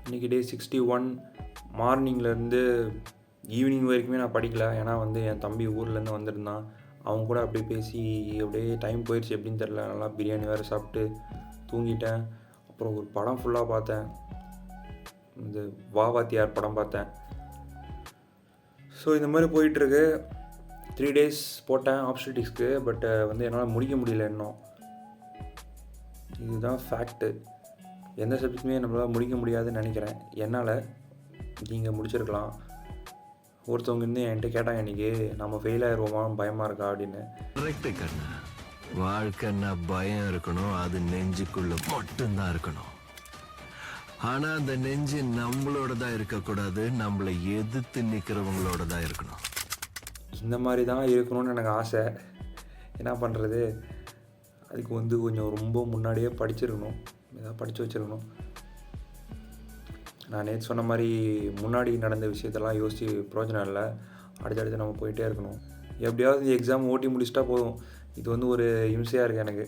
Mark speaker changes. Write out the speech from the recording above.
Speaker 1: இன்றைக்கி டே 61. மார்னிங்லேருந்து ஈவினிங் வரைக்குமே நான் படிக்கல. ஏன்னா வந்து என் தம்பி ஊர்லேருந்து வந்திருந்தான். அவங்க கூட அப்படியே பேசி அப்படியே டைம் போயிடுச்சு எப்படின்னு தெரில. நல்லா பிரியாணி வேறு சாப்பிட்டு தூங்கிட்டேன். அப்புறம் ஒரு படம் ஃபுல்லாக பார்த்தேன். இந்த வாத்தியார் படம் பார்த்தேன். ஸோ இந்த மாதிரி போயிட்டுருக்கு. 3 days போட்டேன் ஆப்ஸ்டிக்ஸ்க்கு. பட் வந்து என்னால் முடிக்க முடியல இன்னும். இதுதான் ஃபேக்ட்டு. எந்த சப்ஜெக்ட்டுமே நம்மளால் முடிக்க முடியாதுன்னு நினைக்கிறேன். என்னால் நீங்கள் முடிச்சிருக்கலாம். ஒருத்தவங்க இருந்து என்கிட்ட கேட்டாங்க இன்றைக்கி, நம்ம ஃபெயில் ஆகிடுவோமா பயமாக இருக்கா அப்படின்னு.
Speaker 2: கரெக்டு கண்ணா. வாழ்க்கைன்னா பயம் இருக்கணும், அது நெஞ்சுக்குள்ள மட்டும்தான் இருக்கணும். ஆனா அந்த நெஞ்சு நம்மளோட தான் இருக்கக்கூடாது, நம்மளை எதிர்த்து நிற்கிறவங்களோட தான் இருக்கணும்.
Speaker 1: இந்த மாதிரி தான் இருக்கணும்னு எனக்கு ஆசை. என்ன பண்ணுறது, அதுக்கு வந்து கொஞ்சம் ரொம்ப முன்னாடியே படிச்சிருக்கணும், ஏதாவது படித்து வச்சுருக்கணும். நான் நேற்று சொன்ன மாதிரி முன்னாடி நடந்த விஷயத்தெல்லாம் யோசித்து பிரயோஜனம் இல்லை. அடுத்தடுத்து நம்ம போயிட்டே இருக்கணும். எப்படியாவது எக்ஸாம் ஓட்டி முடிச்சிட்டா போதும். இது வந்து ஒரு இம்சையாக இருக்குது எனக்கு.